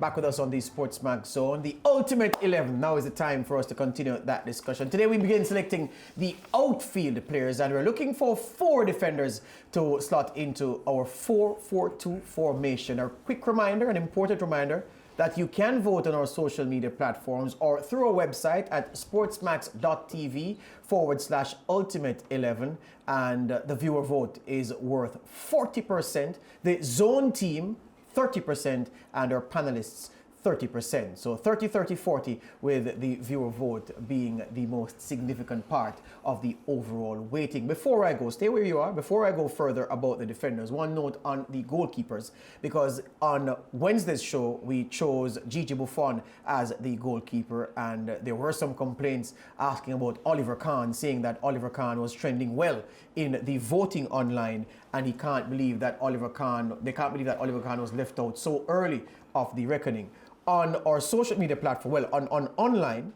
back with us on the SportsMax Zone, the Ultimate 11. Now is the time for us to continue that discussion. Today we begin selecting the outfield players, and we're looking for 4 defenders to slot into our 4-4-2 formation. A quick reminder, an important reminder, that you can vote on our social media platforms or through our website at sportsmax.tv/ultimate11, and the viewer vote is worth 40%. The zone team 30%, and our panelists 30%. So 30, 30, 40, with the viewer vote being the most significant part of the overall weighting. Before I go, stay where you are. Before I go further about the defenders, one note on the goalkeepers, because on Wednesday's show, we chose Gigi Buffon as the goalkeeper, and there were some complaints asking about Oliver Kahn, saying that Oliver Kahn was trending well in the voting online, and they can't believe that Oliver Kahn was left out so early of the reckoning. On our social media platform, on online,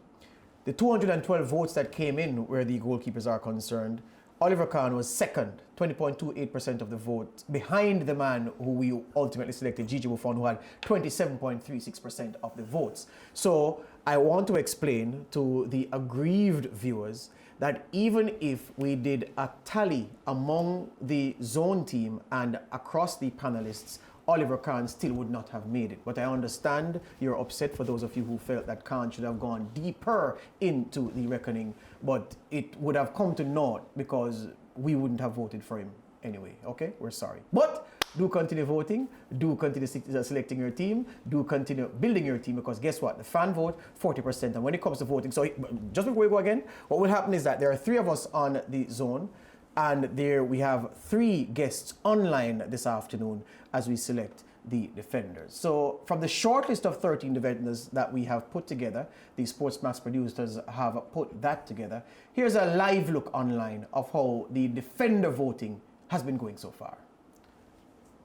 the 212 votes that came in where the goalkeepers are concerned, Oliver Kahn was second, 20.28% of the vote, behind the man who we ultimately selected, Gigi Buffon, who had 27.36% of the votes. So I want to explain to the aggrieved viewers that even if we did a tally among the zone team and across the panelists, Oliver Kahn still would not have made it. But I understand you're upset, for those of you who felt that Kahn should have gone deeper into the reckoning, but it would have come to naught because we wouldn't have voted for him anyway. Okay, we're sorry. But do continue voting, do continue selecting your team, do continue building your team, because guess what? The fan vote, 40%. And when it comes to voting, so just before we go again, what will happen is that there are 3 of us on the zone, and there we have 3 guests online this afternoon as we select the defenders. So from the short list of 13 defenders that we have put together, the SportsMax producers have put that together. Here's a live look online of how the defender voting has been going so far.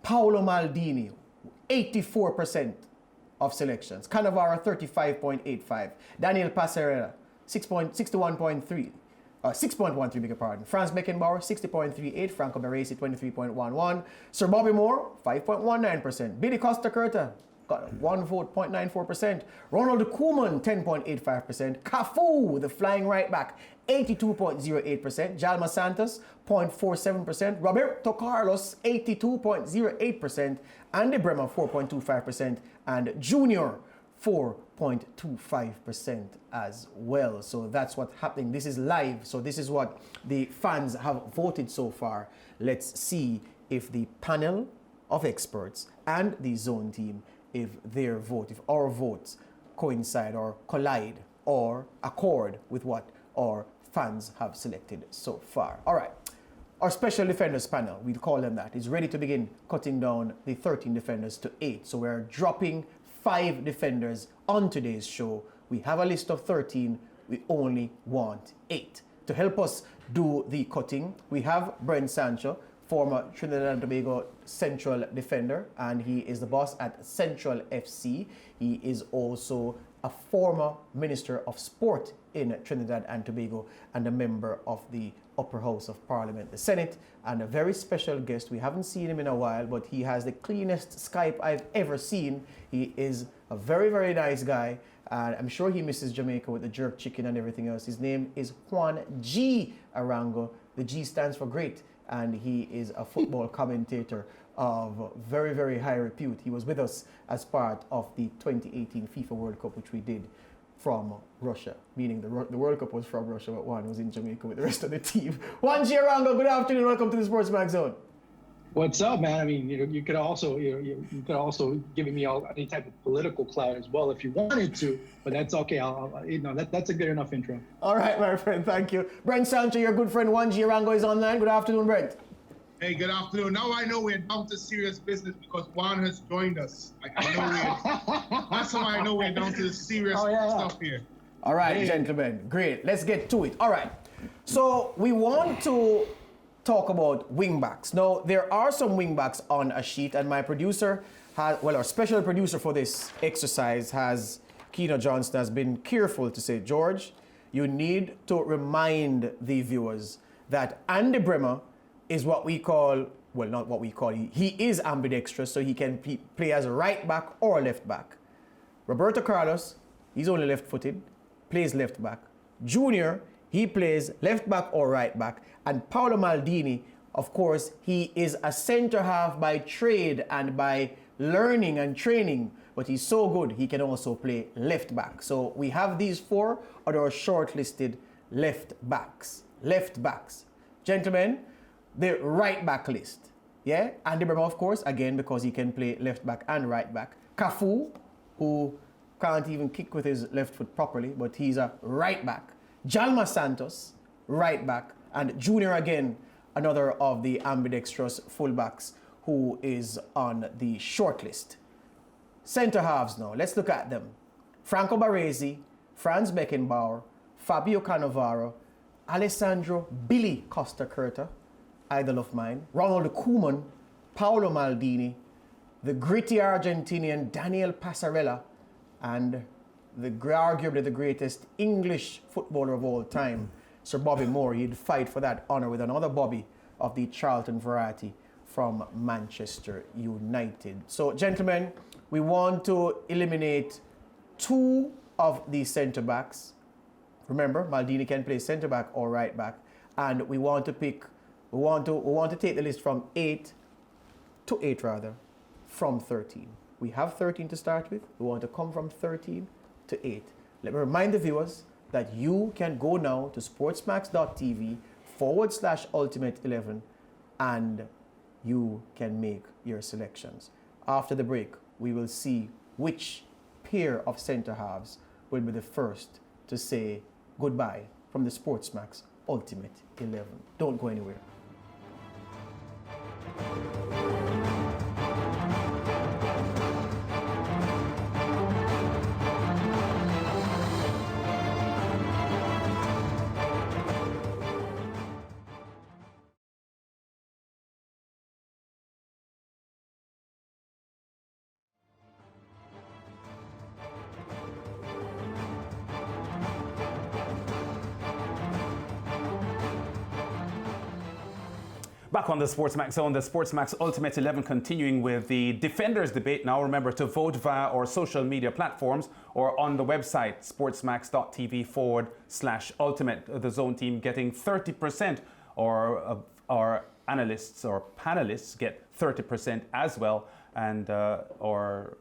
Paolo Maldini, 84% of selections. Cannavaro, 35.85. Daniel Passerella, 6.13, beg your pardon. Franz Beckenbauer, 60.38. Franco Baresi, 23.11. Sir Bobby Moore, 5.19%. Billy Costa Curta got 1 vote, 0.94%. Ronald Koeman, 10.85%. Cafu, the flying right back, 82.08%. Jalma Santos, 0.47%. Roberto Carlos, 82.08%. Andy Bremer, 4.25%. And Junior, 4.25% as well. So that's what's happening. This is live. So this is what the fans have voted so far. Let's see if the panel of experts and the zone team, if our votes coincide or collide or accord with what our fans have selected so far. All right. Our special defenders panel, we'll call them that, is ready to begin cutting down the 13 defenders to 8. So we're dropping 5 defenders on today's show. We have a list of 13. We only want 8. To help us do the cutting, we have Brent Sancho, former Trinidad and Tobago central defender, and he is the boss at Central FC. He is also a former Minister of Sport in Trinidad and Tobago and a member of the Upper House of Parliament, the Senate, and a very special guest. We haven't seen him in a while, but he has the cleanest Skype I've ever seen. He is a very, very nice guy, and I'm sure he misses Jamaica with the jerk chicken and everything else. His name is Juan G. Arango. The G stands for great, and he is a football commentator of very, very high repute. He was with us as part of the 2018 FIFA World Cup, which we did from Russia, meaning the World Cup was from Russia, but Juan was in Jamaica with the rest of the team. Juan G. Arango, good afternoon. Welcome to the SportsMax Zone. What's up, man? I mean, you could also giving me any type of political clout as well if you wanted to, but that's okay. That's a good enough intro. All right, my friend. Thank you. Brent Sancho, your good friend Juan G. Arango is online. Good afternoon, Brent. Hey, good afternoon. Now I know we're down to serious business because Juan has joined us. That's how I know we're down to the serious stuff here. All right, gentlemen. Great. Let's get to it. All right. So we want to talk about wingbacks. Now, there are some wingbacks on a sheet, and my producer our special producer for this exercise Keena Johnston, has been careful to say, George, you need to remind the viewers that Andy Bremer is what we call, he is ambidextrous, so he can play as a right back or left back. Roberto Carlos, he's only left-footed, plays left back. Junior, he plays left back or right back. And Paolo Maldini, of course, he is a centre half by trade and by learning and training, but he's so good he can also play left back. So we have these 4 on our shortlisted left backs. Left backs. Gentlemen, the right back list. Yeah, Andy Bremer, of course, again, because he can play left back and right back. Cafu, who can't even kick with his left foot properly, but he's a right back. Jalma Santos, right back. And Junior again, another of the ambidextrous fullbacks who is on the short list. Centre halves now, let's look at them. Franco Baresi, Franz Beckenbauer, Fabio Cannavaro, Alessandro Billy Costa Curta, idol of mine, Ronald Koeman, Paolo Maldini, the gritty Argentinian Daniel Passarella, and arguably the greatest English footballer of all time, Sir Bobby Moore. He'd fight for that honour with another Bobby of the Charlton variety from Manchester United. So, gentlemen, we want to eliminate 2 of the centre-backs. Remember, Maldini can play centre-back or right-back. And we want to pick, we want to take the list from 8 to 8 rather, from 13. We have 13 to start with. We want to come from 13 to 8. Let me remind the viewers that you can go now to sportsmax.tv/ultimate11 and you can make your selections. After the break, we will see which pair of centre halves will be the first to say goodbye from the SportsMax Ultimate 11. Don't go anywhere. Back on the SportsMax Zone, the SportsMax Ultimate 11 continuing with the Defenders debate now. Remember to vote via our social media platforms or on the website sportsmax.tv/ultimate. The Zone team getting 30%, or our analysts or panelists get 30% as well, and our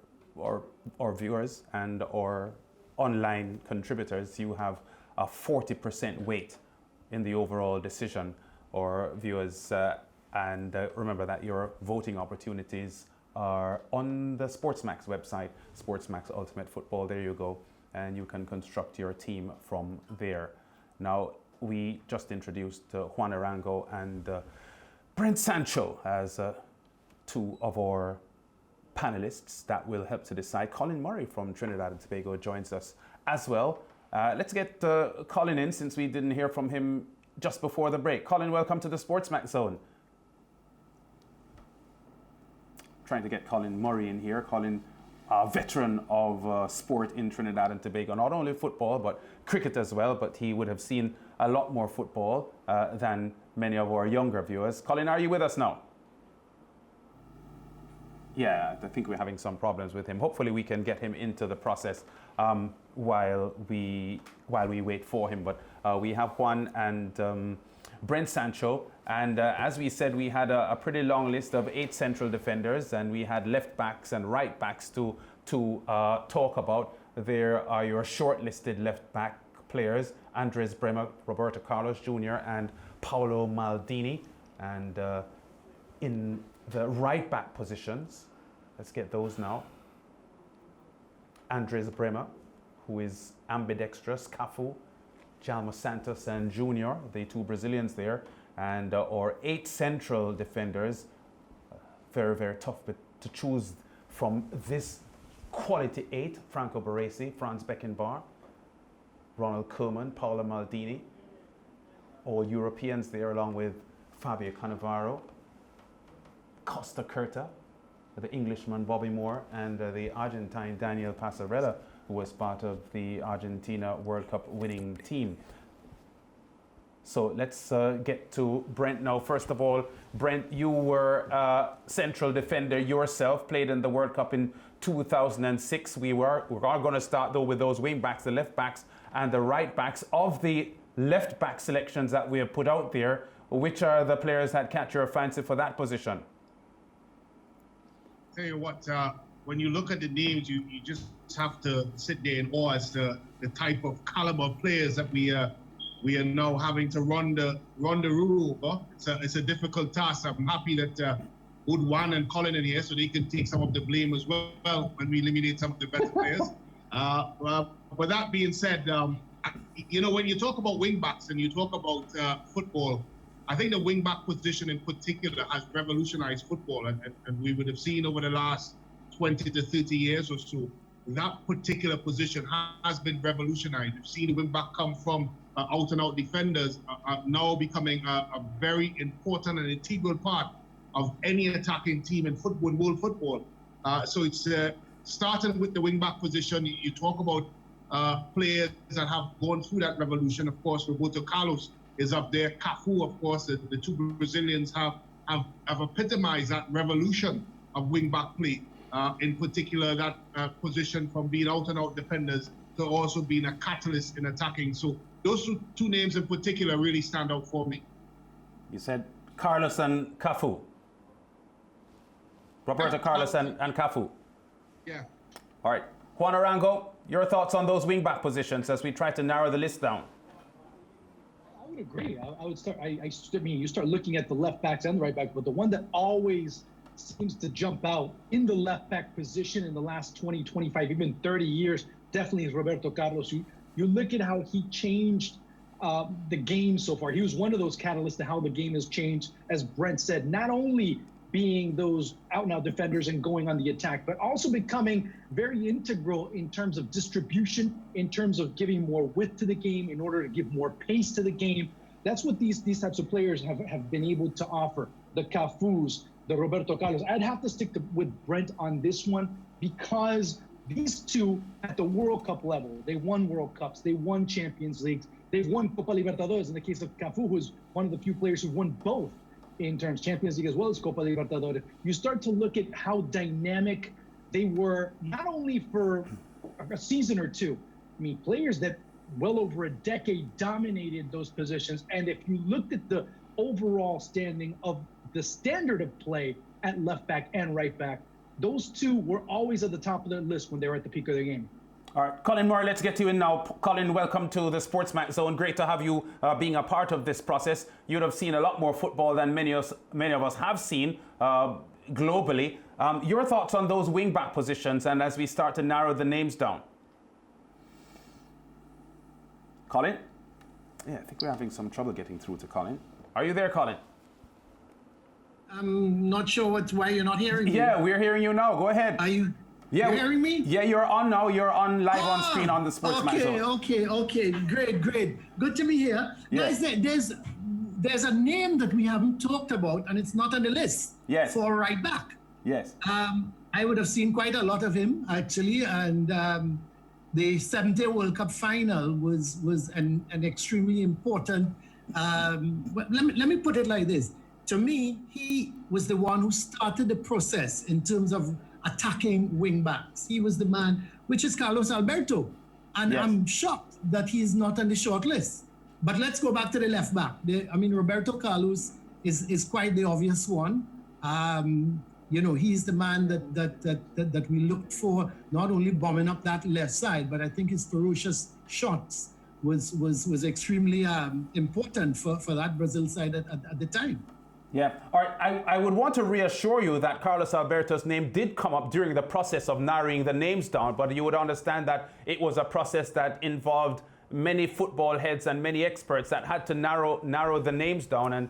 viewers and our online contributors, you have a 40% weight in the overall decision. Or viewers, and remember that your voting opportunities are on the SportsMax website, SportsMax Ultimate Football. There you go, and you can construct your team from there. Now, we just introduced Juan Arango and Brent Sancho as 2 of our panelists that will help to decide. Colin Murray from Trinidad and Tobago joins us as well. Let's get Colin in, since we didn't hear from him just before the break. Colin, welcome to the SportsMax Zone. Trying to get Colin Murray in here. Colin, a veteran of sport in Trinidad and Tobago, not only football, but cricket as well, but he would have seen a lot more football than many of our younger viewers. Colin, are you with us now? Yeah, I think we're having some problems with him. Hopefully we can get him into the process while we wait for him. But we have Juan and Brent Sancho, and as we said, we had a pretty long list of 8 central defenders, and we had left backs and right backs to talk about. There are your shortlisted left back players: Andres Bremer, Roberto Carlos Jr., and Paolo Maldini. And in the right back positions, let's get those now. Andres Bremer, who is ambidextrous, Cafu, Jalma Santos and Junior, the 2 Brazilians there, and our 8 central defenders. Very, very tough to choose from this quality 8. Franco Baresi, Franz Beckenbauer, Ronald Koeman, Paolo Maldini, all Europeans there, along with Fabio Cannavaro, Costa Curta, the Englishman Bobby Moore, and the Argentine Daniel Passarella, who was part of the Argentina World Cup winning team. So let's get to Brent now. First of all, Brent, you were a central defender yourself, played in the World Cup in 2006. We're going to start though with those wing backs, the left backs and the right backs. Of the left back selections that we have put out there, which are the players that catch your fancy for that position? Tell you what, when you look at the names, you just have to sit there in awe as to the type of caliber of players that we are now having to run the rule over. It's a difficult task. I'm happy that Juan and Colin in here, so they can take some of the blame as well when we eliminate some of the better players. With that being said, when you talk about wing backs and you talk about football, I think the wing back position in particular has revolutionized football, and we would have seen over the last 20 to 30 years or so, that particular position has been revolutionized. We've seen the wing back come from out-and-out defenders, now becoming a very important and integral part of any attacking team in football, world football. So it's starting with the wing back position. You talk about players that have gone through that revolution. Of course, Roberto Carlos is up there. Cafu, of course, the two Brazilians have epitomized that revolution of wing back play. In particular, that position from being out-and-out defenders to also being a catalyst in attacking. So those two names in particular really stand out for me. You said Carlos and Cafu. Roberto Carlos and Cafu. Yeah. All right. Juan Arango, your thoughts on those wing-back positions as we try to narrow the list down? I would agree. I would start. I mean, you start looking at the left backs and the right backs, but the one that always seems to jump out in the left back position in the last 20, 25, even 30 years, definitely is Roberto Carlos. You look at how he changed the game so far. He was one of those catalysts to how the game has changed, as Brent said, not only being those out-and-out defenders and going on the attack, but also becoming very integral in terms of distribution, in terms of giving more width to the game, in order to give more pace to the game. That's what these types of players have been able to offer. The Cafus, the Roberto Carlos. I'd have to stick with Brent on this one, because these two at the World Cup level, they won World Cups, they won Champions Leagues, they've won Copa Libertadores. In the case of Cafu, who's one of the few players who won both in terms Champions League as well as Copa Libertadores. You start to look at how dynamic they were, not only for a season or two. I mean, players that well over a decade dominated those positions. And if you looked at the overall standing of the standard of play at left back and right back, those two were always at the top of their list when they were at the peak of their game. All right, Colin Moore, let's get you in now. Colin, welcome to the SportsMax Zone. Great to have you being a part of this process. You'd have seen a lot more football than many of us have seen globally. Your thoughts on those wing-back positions, and as we start to narrow the names down? Colin? Yeah, I think we're having some trouble getting through to Colin. Are you there, Colin? I'm not sure why you're not hearing me. Yeah, we're hearing you now. Go ahead. Are you hearing me? Yeah, you're on now. You're on live on screen on the SportsMax Zone. Okay. Great. Good to be here. Yes. Guys, there's a name that we haven't talked about, and it's not on the list. Yes. For right back. Yes. I would have seen quite a lot of him, actually, and the 70 World Cup final was an extremely important. Let me put it like this. To me, he was the one who started the process in terms of attacking wing backs. He was the man, which is Carlos Alberto. And yes. I'm shocked that he's not on the short list. But let's go back to the left back. Roberto Carlos is quite the obvious one. He's the man that we looked for, not only bombing up that left side, but I think his ferocious shots was extremely important for that Brazil side at the time. Yeah. All right. I would want to reassure you that Carlos Alberto's name did come up during the process of narrowing the names down, but you would understand that it was a process that involved many football heads and many experts that had to narrow the names down. And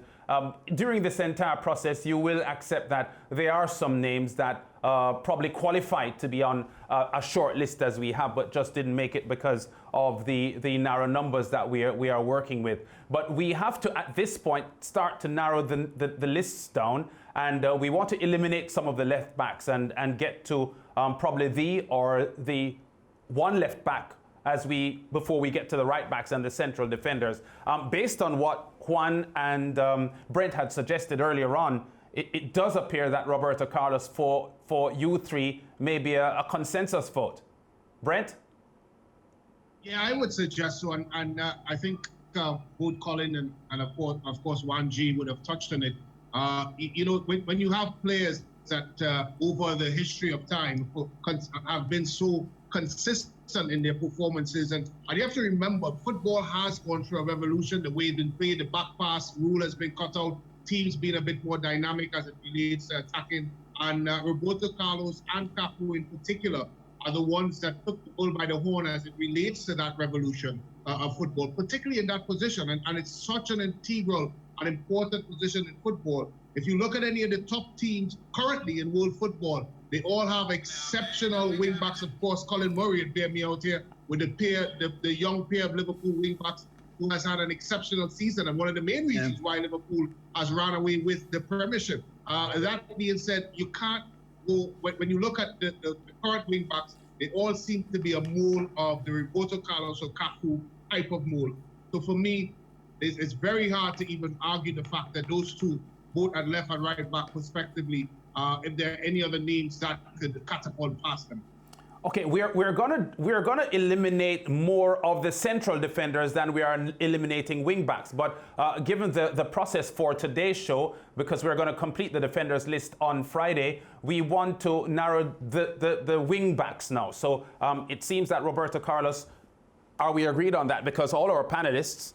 during this entire process, you will accept that there are some names that probably qualified to be on a short list as we have, but just didn't make it because of the narrow numbers that we are working with. But we have to, at this point, start to narrow the lists down, and we want to eliminate some of the left backs and get to probably the one left back before we get to the right backs and the central defenders. Based on what Juan and Brent had suggested earlier on, it does appear that Roberto Carlos for you three may be a consensus vote. Brent? Yeah, I would suggest so, and I think both Colin and of course Juan G would have touched on it. You know, when you have players that over the history of time have been so consistent in their performances, and you have to remember, football has gone through a revolution. The way it's been played, the back pass rule has been cut out, teams being a bit more dynamic as it relates to attacking, and Roberto Carlos and Cafu in particular are the ones that took the bull by the horn as it relates to that revolution of football, particularly in that position. And it's such an integral and important position in football. If you look at any of the top teams currently in world football, they all have exceptional wing backs. Of course, Colin Murray would bear me out here with the young pair of Liverpool wing backs who has had an exceptional season, and one of the main reasons why Liverpool has run away with the Premiership. That being said, you can't go, when you look at the current wing backs, they all seem to be a mold of the Roberto Carlos or Cafu type of mold. So for me, it's very hard to even argue the fact that those two, both at left and right back respectively, if there are any other names that could catapult past them. Okay, we're gonna eliminate more of the central defenders than we are eliminating wing backs. But given the process for today's show, because we're going to complete the defenders list on Friday, we want to narrow the wing backs now. So it seems that Roberto Carlos, are we agreed on that? Because all our panelists,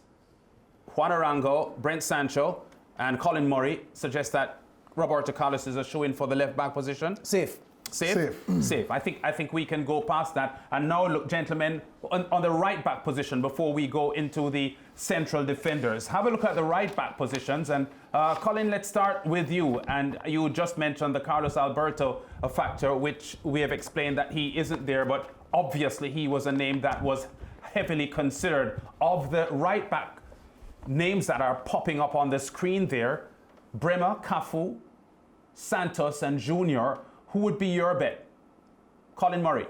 Juan Arango, Brent Sancho, and Colin Murray, suggest that Roberto Carlos is a shoe-in for the left back position. Safe. Safe. I think we can go past that. And now, look, gentlemen, on the right back position, before we go into the central defenders, have a look at the right back positions. And Colin, let's start with you. And you just mentioned the Carlos Alberto factor, which we have explained that he isn't there, but obviously he was a name that was heavily considered. Of the right back names that are popping up on the screen there, Bremer, Cafu, Santos, and Junior. Who would be your bet? Colin Murray.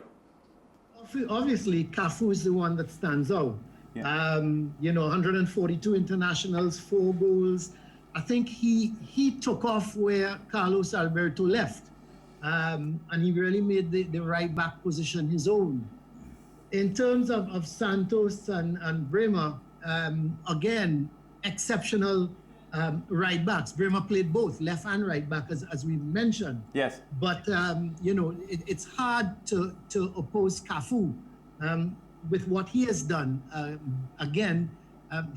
Obviously, Cafu is the one that stands out. Yeah. 142 internationals, 4 goals. I think he took off where Carlos Alberto left. And he really made the right back position his own. In terms of Santos and Bremer, again, exceptional right backs. Bremer played both left and right back, as we mentioned. Yes. But it's hard to oppose Cafu with what he has done.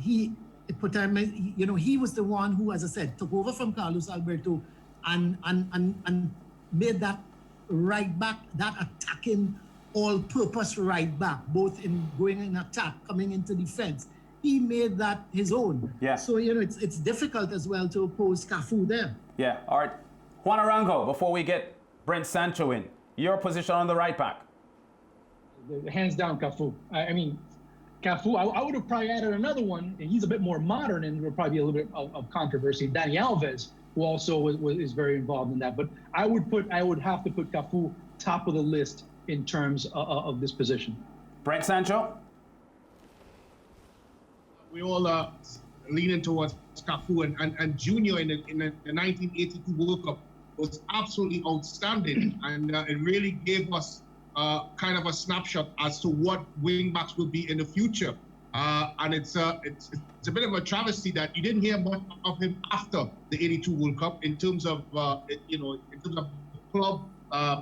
He was the one who, as I said, took over from Carlos Alberto and made that right back, that attacking, all-purpose right back, both in going in attack, coming into defense. He made that his own. Yeah. So, it's difficult as well to oppose Cafu there. Yeah, all right. Juan Arango, before we get Brent Sancho in, your position on the right back. Hands down, Cafu. I mean, Cafu, I would have probably added another one, and he's a bit more modern, and there would probably be a little bit of controversy. Dani Alves, who also is very involved in that. But I would have to put Cafu top of the list in terms of this position. Brent Sancho? We all leaning towards Cafu and Junior in the 1982 World Cup was absolutely outstanding, and it really gave us kind of a snapshot as to what wing backs will be in the future. And it's a bit of a travesty that you didn't hear much of him after the '82 World Cup in terms of in terms of club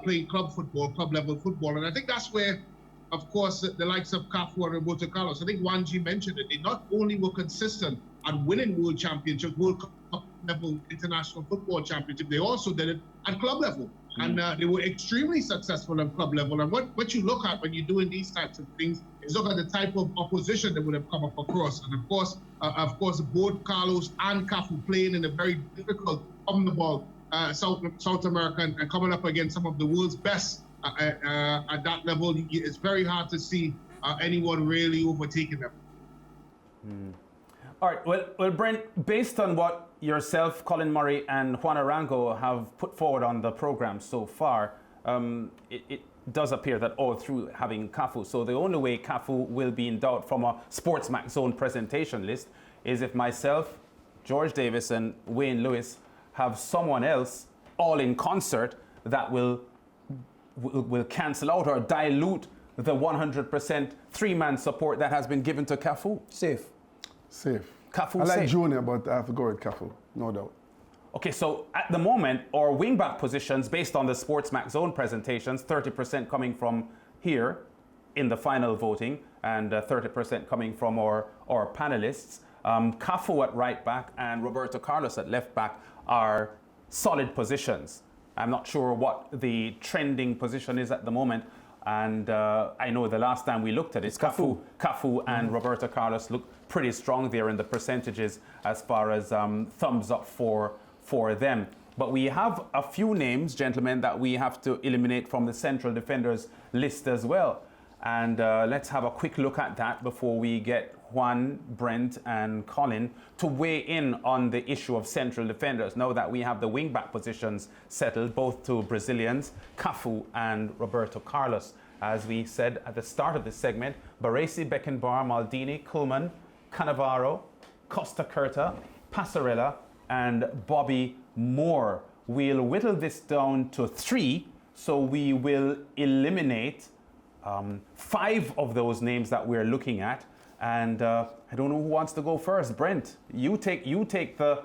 playing club football, club level football, and I think that's where, of course, the likes of Cafu and Roberto Carlos, I think Juan G mentioned it, they not only were consistent at winning world championships, World Cup level international football championship, they also did it at club level. And they were extremely successful at club level. And what you look at when you're doing these types of things is look at the type of opposition that would have come up across. And of course, both Carlos and Cafu playing in a very difficult, on the ball, South America and coming up against some of the world's best at that level, it's very hard to see anyone really overtaking them. All right, well, Brent, based on what yourself, Colin Murray, and Juan Arango have put forward on the program so far, it does appear that all through having Cafu. So the only way Cafu will be in doubt from a SportsMax Zone presentation list is if myself, George Davis, and Wayne Lewis have someone else all in concert that will cancel out or dilute the 100% three-man support that has been given to Cafu. Safe. Cafu I like safe. Junior, but I have to go with Cafu, no doubt. Okay, so at the moment, our wing-back positions, based on the SportsMax Zone presentations, 30% coming from here in the final voting, and 30% coming from our panelists. Cafu at right back and Roberto Carlos at left back are solid positions. I'm not sure what the trending position is at the moment, and I know the last time we looked at it, Cafu and Roberto Carlos look pretty strong there in the percentages as far as thumbs up for them. But we have a few names, gentlemen, that we have to eliminate from the central defenders list as well. And let's have a quick look at that before we get Juan, Brent, and Colin to weigh in on the issue of central defenders. Now that we have the wing-back positions settled, both to Brazilians, Cafu and Roberto Carlos. As we said at the start of this segment, Baresi, Beckenbauer, Maldini, Koolman, Cannavaro, Costa Curta, Passarella, and Bobby Moore. We'll whittle this down to 3, so we will eliminate 5 of those names that we're looking at. And I don't know who wants to go first. Brent, you take the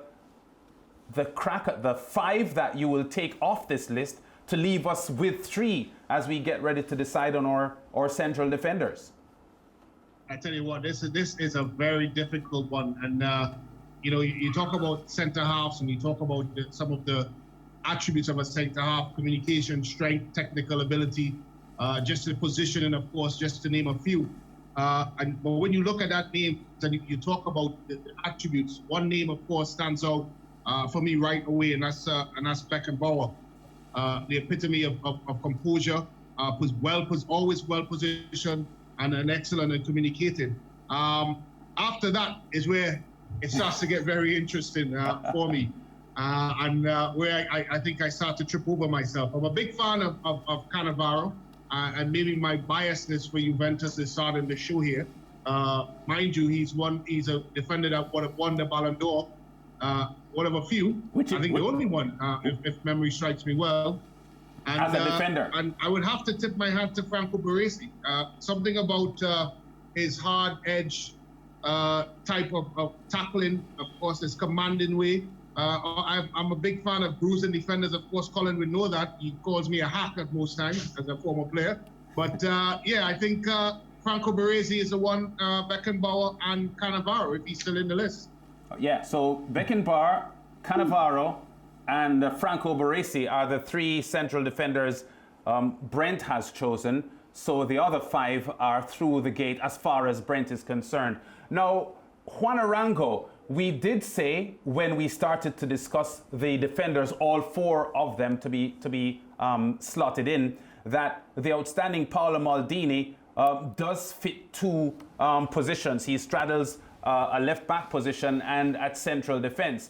crack at the 5 that you will take off this list to leave us with 3 as we get ready to decide on our central defenders. I tell you what, this is a very difficult one. And you talk about centre halves and you talk about some of the attributes of a centre half: communication, strength, technical ability, just the position, and of course, just to name a few. But when you look at that name and you talk about the attributes, one name, of course, stands out for me right away, and that's Beckenbauer, the epitome of composure, always well positioned, and an excellent and communicated. After that is where it starts to get very interesting for me, and where I think I start to trip over myself. I'm a big fan of Cannavaro. And maybe my biasness for Juventus is starting to show here. Mind you, he's a defender that would have won the Ballon d'Or, one of a few. The only one, if memory strikes me well. And, as a defender. And I would have to tip my hat to Franco Baresi. Something about his hard edge type of tackling, of course, his commanding way. I'm a big fan of bruising defenders. Of course, Colin would know that. He calls me a hack at most times as a former player. But I think Franco Baresi is the one, Beckenbauer and Cannavaro, if he's still in the list. Yeah, so Beckenbauer, Cannavaro, and Franco Baresi are the 3 central defenders Brent has chosen. So the other 5 are through the gate as far as Brent is concerned. Now, Juan Arango, we did say when we started to discuss the defenders, all 4 of them to be slotted in, that the outstanding Paolo Maldini does fit 2 positions. He straddles a left-back position and at central defense.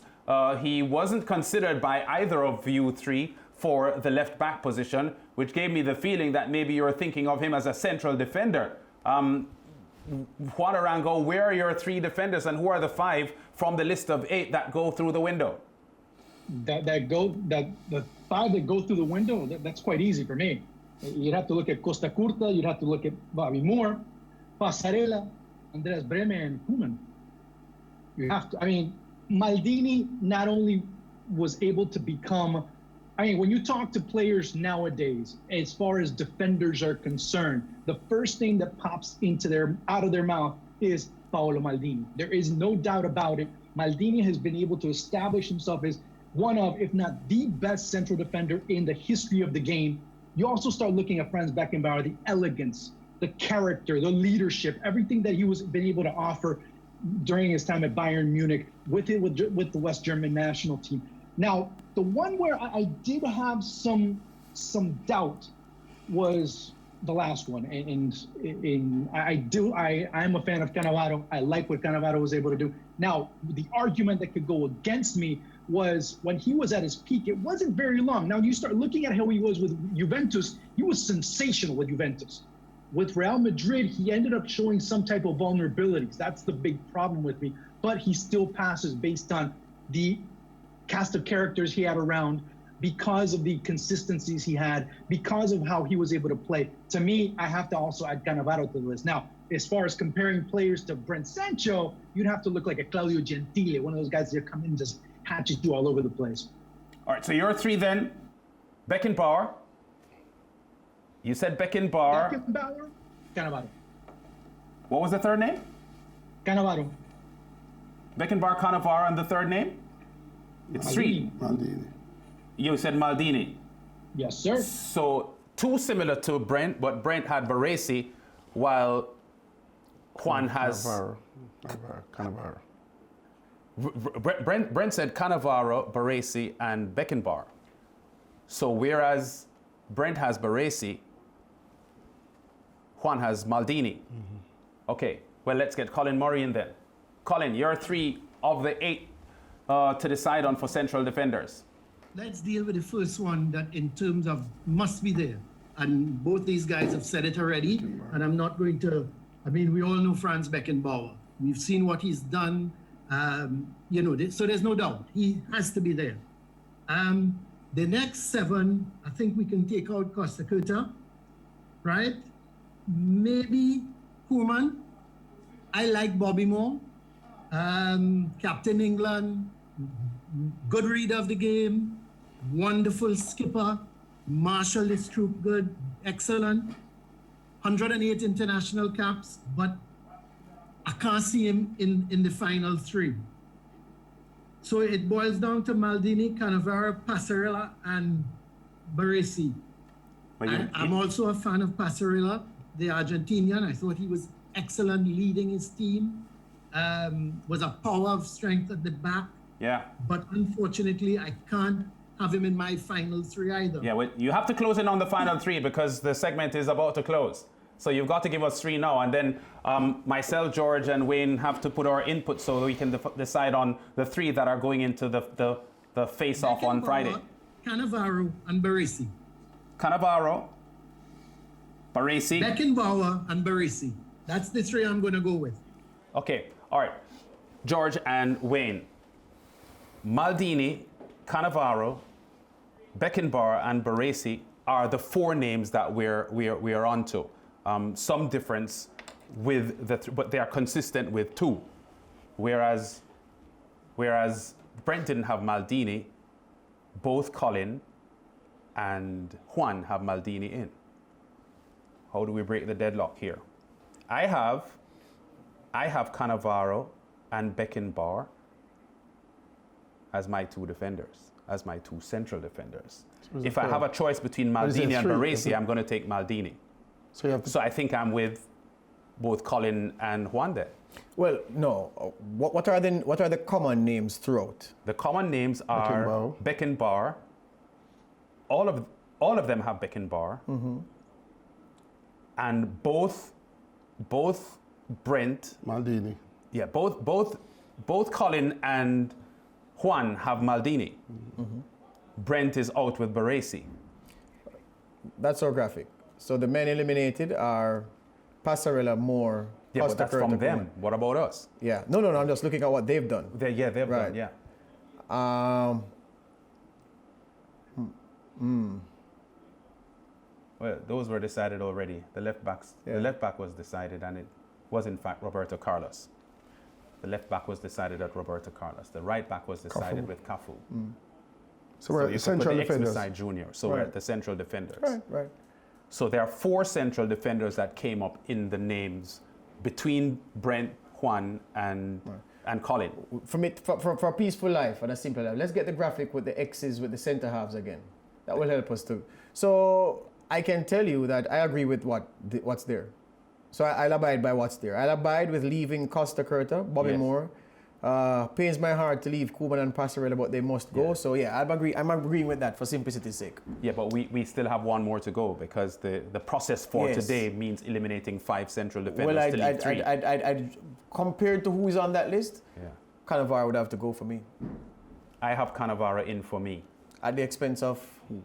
He wasn't considered by either of you 3 for the left-back position, which gave me the feeling that maybe you're thinking of him as a central defender. Juan Arango, where are your 3 defenders and who are the 5 from the list of 8 that go through the window? The 5 that go through the window, that's quite easy for me. You'd have to look at Costa Curta, you'd have to look at Bobby Moore, Passarella, Andreas Brehme, and Koolman. You have to, Maldini not only was able to become, when you talk to players nowadays, as far as defenders are concerned, the first thing that pops out of their mouth is Paolo Maldini. There is no doubt about it. Maldini has been able to establish himself as one of, if not the best central defender in the history of the game. You also start looking at Franz Beckenbauer, the elegance, the character, the leadership, everything that he was been able to offer during his time at Bayern Munich with the West German national team. Now, the one where I did have some doubt was the last one, and I'm a fan of Cannavaro. I like what Cannavaro was able to do. Now, the argument that could go against me was when he was at his peak, it wasn't very long. Now, you start looking at how he was with Juventus, he was sensational with Juventus. With Real Madrid, he ended up showing some type of vulnerabilities. That's the big problem with me. But he still passes based on the cast of characters he had around, because of the consistencies he had, because of how he was able to play. To me, I have to also add Cannavaro to the list. Now, as far as comparing players to Brent Sancho, you'd have to look like a Claudio Gentile, one of those guys that come in and just hatches you all over the place. All right, so your three then. Beckenbauer. You said Beckenbauer. Beckenbauer, Cannavaro. What was the third name? Cannavaro. Beckenbauer, Cannavaro, and the third name? It's three. Maldini. You said Maldini. Yes, sir. So two similar to Brent, but Brent had Baresi, while Juan has... Cannavaro. Brent said Cannavaro, Baresi, and Beckenbauer. So whereas Brent has Baresi, Juan has Maldini. Okay, well, let's get Colin Murray in then. Colin, you're three of the 8 to decide on for central defenders. Let's deal with the first one that in terms of must be there. And both these guys have said it already. And I'm not going to, I mean, we all know Franz Beckenbauer. We've seen what he's done. So there's no doubt. He has to be there. The next 7, I think we can take out Costa Curta, right? Maybe Koeman. I like Bobby Moore. Captain England, good reader of the game, wonderful skipper, marshal his troop good, excellent. 108 international caps, but I can't see him in the final 3. So it boils down to Maldini, Cannavaro, Passarella, and Baresi. I'm also a fan of Passarella, the Argentinian. I thought he was excellent leading his team. Was a power of strength at the back. Yeah. But unfortunately, I can't have him in my final 3 either. Yeah, well, you have to close in on the final 3 because the segment is about to close. So you've got to give us 3 now, and then myself, George, and Wayne have to put our input so we can decide on the 3 that are going into the face-off on Friday. Cannavaro and Baresi. Cannavaro, Baresi. Beckenbauer and Baresi. That's the 3 I'm going to go with. Okay, all right. George and Wayne. Maldini, Cannavaro, Beckenbauer, and Baresi are the 4 names that we are onto. Some difference with but they are consistent with 2. Whereas Brent didn't have Maldini, both Colin and Juan have Maldini in. How do we break the deadlock here? I have Cannavaro and Beckenbauer as my 2 defenders, as my 2 central defenders. If I have a choice between Maldini and Baresi, I'm going to take Maldini. So I think I'm with both Colin and Juan there. Well, no. What are the common names throughout? The common names are Beckenbauer. All of them have Beckenbauer. Mm-hmm. And both Brent, Maldini. Yeah, both Colin and Juan have Maldini. Mm-hmm. Brent is out with Baresi. That's our graphic. So the men eliminated are Passarella, Moore, Yeah, Costa but that's Curta, from them. Koeman. What about us? Yeah. No. I'm just looking at what they've done. They've Right. done, yeah. Well, those were decided already. The left back was decided, and it was in fact Roberto Carlos. The left back was decided at Roberto Carlos. The right back was decided with Cafu. So we're at the central defenders. Junior. So we're at the central defenders. Right. So there are 4 central defenders that came up in the names between Brent, Juan, and Colin. For a peaceful life and a simple life, let's get the graphic with the X's with the center halves again. That will help us too. So I can tell you that I agree with what's there. So I'll abide by what's there. I'll abide with leaving Costa Curta, Bobby Moore. Pains my heart to leave Koeman and Passarella, but they must go. Yeah. So yeah, I'm agreeing with that for simplicity's sake. Yeah, but we still have 1 more to go because the process for today means eliminating 5 central defenders to leave 3. I'd compared to who's on that list, Cannavaro would have to go for me. I have Cannavaro in for me. At the expense of who?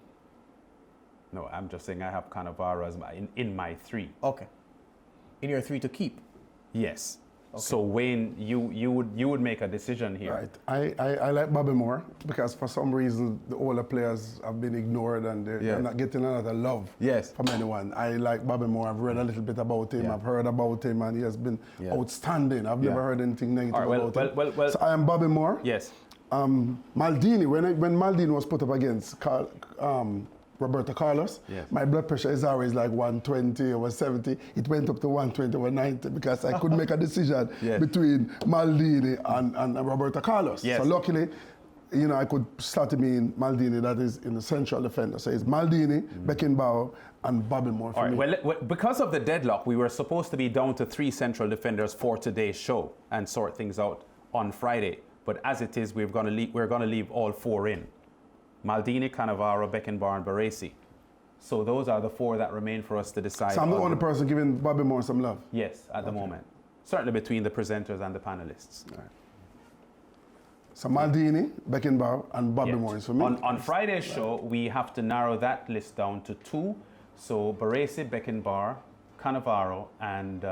No, I'm just saying I have Cannavaro as in my 3. Okay. In your 3 to keep? Yes. So Wayne, you would make a decision here. Right. I like Bobby Moore because for some reason the older players have been ignored and they're not getting another love from anyone. I like Bobby Moore. I've read a little bit about him. I've heard about him and he has been outstanding. I've never heard anything negative about him. Well, so I am Bobby Moore. Yes. Maldini, when Maldini was put up against Roberto Carlos, my blood pressure is always like 120 over 70. It went up to 120 over 90 because I couldn't make a decision between Maldini and Roberto Carlos. So luckily, I could start him in Maldini, that is in the central defender. So it's Maldini, Beckenbauer, and Bobby Moore for me. Well, because of the deadlock, we were supposed to be down to 3 central defenders for today's show and sort things out on Friday. But as it is, we're going to leave all 4 in. Maldini, Cannavaro, Beckenbauer, and Baresi. So those are the 4 that remain for us to decide. So I'm the only person giving Bobby Moore some love? Yes, at the moment. Certainly between the presenters and the panelists. Right. So Maldini, Beckenbauer, and Bobby Moore is for me. On Friday's show, we have to narrow that list down to 2. So Baresi, Beckenbauer, Cannavaro, and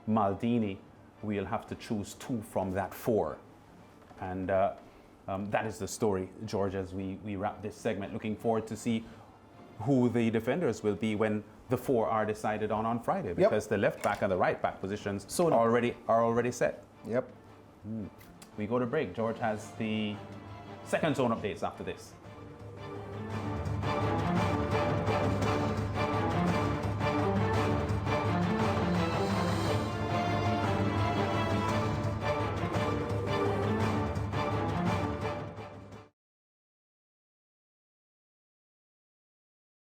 Maldini, we'll have to choose 2 from that 4. And that is the story, George, as we wrap this segment. Looking forward to see who the defenders will be when the 4 are decided on Friday, because the left back and the right back positions are already set. Yep. We go to break. George has the second zone updates after this.